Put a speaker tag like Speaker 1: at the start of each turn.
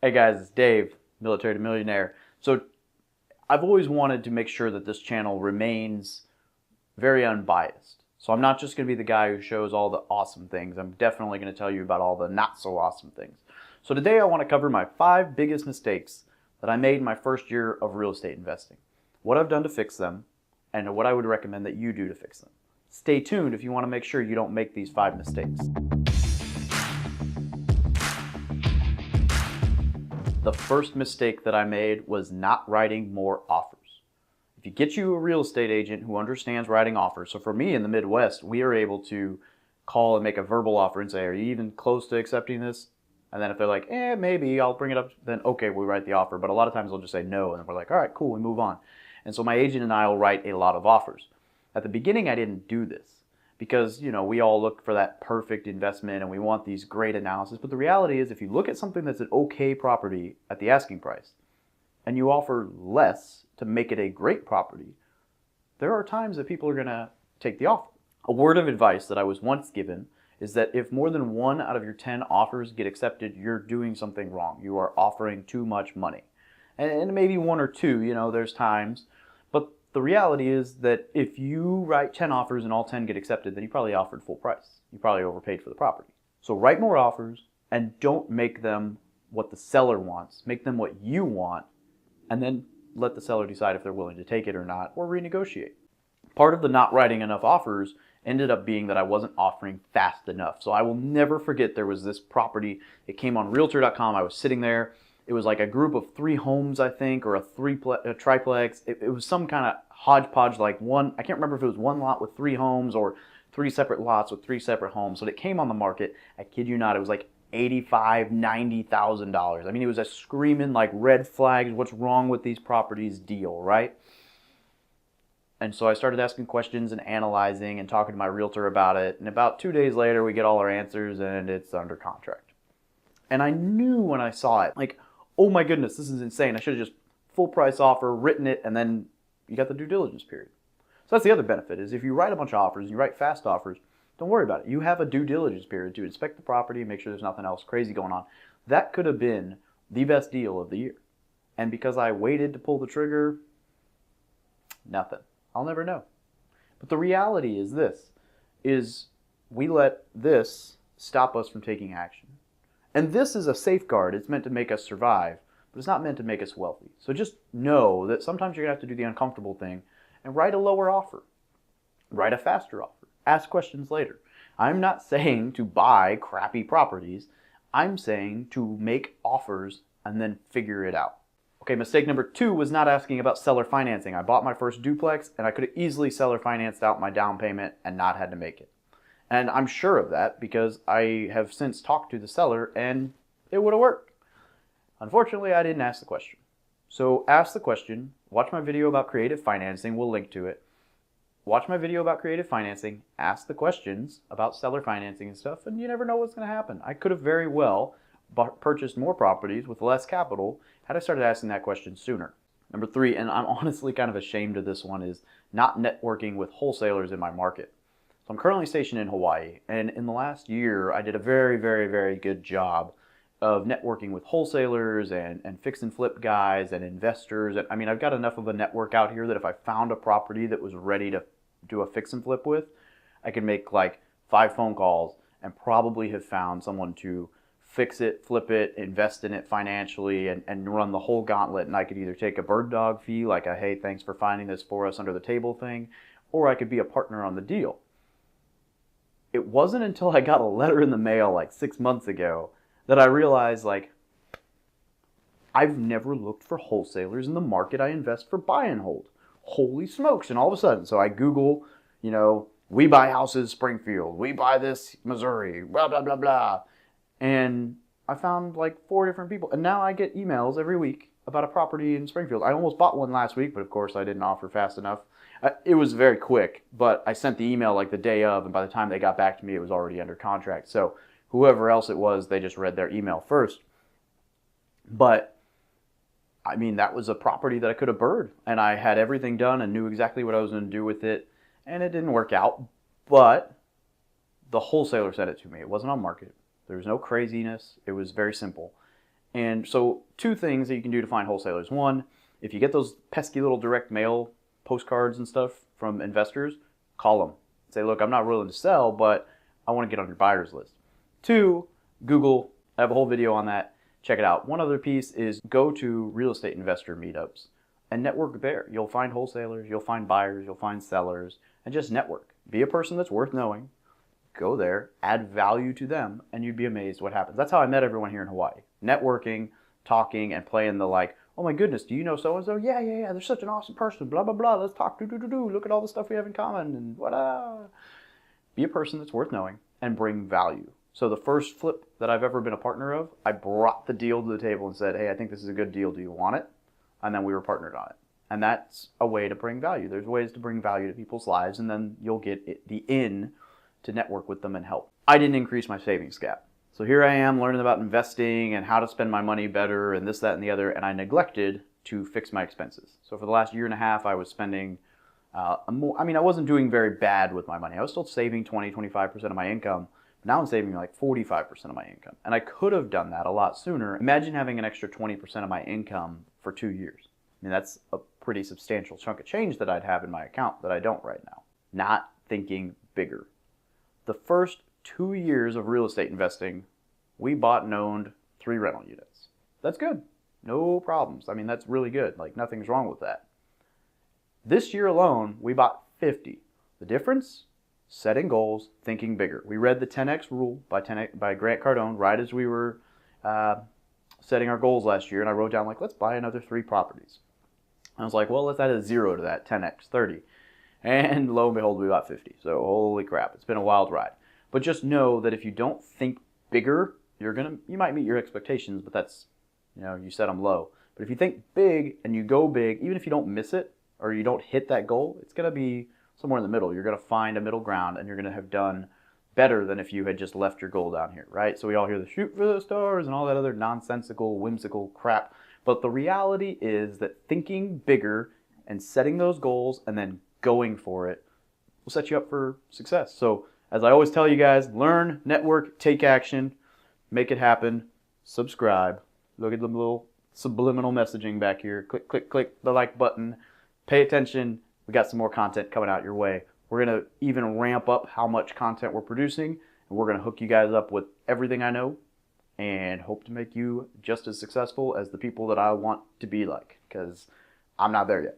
Speaker 1: Hey guys, it's Dave, Military to Millionaire. So I've always wanted to make sure that this channel remains very unbiased. So I'm not just going to be the guy who shows all the awesome things. I'm definitely going to tell you about all the not so awesome things. So today I want to cover my 5 biggest mistakes that I made in my first year of real estate investing, what I've done to fix them, and what I would recommend that you do to fix them. Stay tuned if you want to make sure you don't make these 5 mistakes. The first mistake that I made was not writing more offers. If you get you a real estate agent who understands writing offers, so for me in the Midwest, we are able to call and make a verbal offer and say, are you even close to accepting this? And then if they're like, maybe, I'll bring it up, then okay, we write the offer. But a lot of times they'll just say no, and then we're like, all right, cool, we move on. And so my agent and I will write a lot of offers. At the beginning, I didn't do this because, we all look for that perfect investment and we want these great analysis. But the reality is if you look at something that's an okay property at the asking price and you offer less to make it a great property, there are times that people are going to take the offer. A word of advice that I was once given is that if more than 1 out of your 10 offers get accepted, you're doing something wrong. You are offering too much money. And maybe 1 or 2, there's times. But the reality is that if you write 10 offers and all 10 get accepted, then you probably offered full price. You probably overpaid for the property. So write more offers and don't make them what the seller wants. Make them what you want, and then let the seller decide if they're willing to take it or not, or renegotiate. Part of the not writing enough offers ended up being that I wasn't offering fast enough. So I will never forget there was this property. It came on Realtor.com. I was sitting there. It was like a group of 3 homes, I think, or a triplex. It was some kind of hodgepodge, like I can't remember if it was 1 lot with 3 homes or 3 separate lots with 3 separate homes. So it came on the market, I kid you not, it was like $85,000, $90,000. I mean, it was a screaming like red flags, what's wrong with these properties deal, right? And so I started asking questions and analyzing and talking to my realtor about it. And about 2 days later, we get all our answers and it's under contract. And I knew when I saw it, like, oh my goodness, this is insane. I should have just full price offer, written it, and then you got the due diligence period. So that's the other benefit is if you write a bunch of offers and you write fast offers, don't worry about it. You have a due diligence period to inspect the property and make sure there's nothing else crazy going on. That could have been the best deal of the year. And because I waited to pull the trigger, nothing. I'll never know. But the reality is this, is we let this stop us from taking action. And this is a safeguard. It's meant to make us survive, but it's not meant to make us wealthy. So just know that sometimes you're going to have to do the uncomfortable thing and write a lower offer. Write a faster offer. Ask questions later. I'm not saying to buy crappy properties. I'm saying to make offers and then figure it out. Okay, mistake number 2 was not asking about seller financing. I bought my first duplex and I could have easily seller financed out my down payment and not had to make it. And I'm sure of that because I have since talked to the seller and it would have worked. Unfortunately, I didn't ask the question. So ask the question, watch my video about creative financing, we'll link to it. Watch my video about creative financing, ask the questions about seller financing and stuff, and you never know what's going to happen. I could have very well purchased more properties with less capital had I started asking that question sooner. Number 3, and I'm honestly kind of ashamed of this one, is not networking with wholesalers in my market. So I'm currently stationed in Hawaii, and in the last year, I did a very, very, very good job of networking with wholesalers and fix and flip guys and investors. I mean, I've got enough of a network out here that if I found a property that was ready to do a fix and flip with, I could make like 5 phone calls and probably have found someone to fix it, flip it, invest in it financially, and run the whole gauntlet. And I could either take a bird dog fee, like a, hey, thanks for finding this for us under the table thing, or I could be a partner on the deal. It wasn't until I got a letter in the mail like 6 months ago that I realized, like, I've never looked for wholesalers in the market I invest for buy and hold. Holy smokes. And all of a sudden, so I Google, we buy houses Springfield, we buy this Missouri, blah, blah, blah, blah. And I found like 4 different people. And now I get emails every week about a property in Springfield. I almost bought one last week, but of course I didn't offer fast enough. It was very quick, but I sent the email like the day of, and by the time they got back to me, it was already under contract. So whoever else it was, they just read their email first. But I mean, that was a property that I could have bird, and I had everything done and knew exactly what I was going to do with it, and it didn't work out. But the wholesaler sent it to me. It wasn't on market. There was no craziness. It was very simple. And so 2 things that you can do to find wholesalers. One, if you get those pesky little direct mail postcards and stuff from investors, call them. Say, look, I'm not willing to sell, but I want to get on your buyer's list. 2, Google. I have a whole video on that. Check it out. One other piece is go to real estate investor meetups and network there. You'll find wholesalers, you'll find buyers, you'll find sellers, and just network. Be a person that's worth knowing. Go there, add value to them, and you'd be amazed what happens. That's how I met everyone here in Hawaii. Networking, talking, and playing the like, oh my goodness, do you know so-and-so? Yeah, they're such an awesome person, blah, blah, blah, let's talk, look at all the stuff we have in common, and what. Be a person that's worth knowing and bring value. So the first flip that I've ever been a partner of, I brought the deal to the table and said, hey, I think this is a good deal, do you want it? And then we were partnered on it. And that's a way to bring value. There's ways to bring value to people's lives, and then you'll get the in to network with them and help. I didn't increase my savings gap. So here I am learning about investing and how to spend my money better and this, that, and the other, and I neglected to fix my expenses. So for the last 1.5 years, I was spending I wasn't doing very bad with my money. I was still saving 20, 25% of my income. But now I'm saving like 45% of my income. And I could have done that a lot sooner. Imagine having an extra 20% of my income for 2 years. I mean, that's a pretty substantial chunk of change that I'd have in my account that I don't right now. Not thinking bigger. The first 2 years of real estate investing, we bought and owned 3 rental units. That's good. No problems. I mean, that's really good. Like, nothing's wrong with that. This year alone, we bought 50. The difference? Setting goals, thinking bigger. We read the 10X rule by Grant Cardone right as we were setting our goals last year, and I wrote down, like, let's buy another 3 properties. I was like, well, let's add a 0 to that, 10X, 30. And lo and behold, we bought 50. So holy crap, it's been a wild ride. But just know that if you don't think bigger, you might meet your expectations, but that's, you set them low. But if you think big and you go big, even if you don't miss it or you don't hit that goal, it's going to be somewhere in the middle. You're going to find a middle ground, and you're going to have done better than if you had just left your goal down here, right? So we all hear the shoot for the stars and all that other nonsensical, whimsical crap. But the reality is that thinking bigger and setting those goals and then going for it will set you up for success. So as I always tell you guys, learn, network, take action, make it happen, subscribe. Look at the little subliminal messaging back here. Click, click, click the like button. Pay attention. We got some more content coming out your way. We're going to even ramp up how much content we're producing, and we're going to hook you guys up with everything I know and hope to make you just as successful as the people that I want to be like, because I'm not there yet.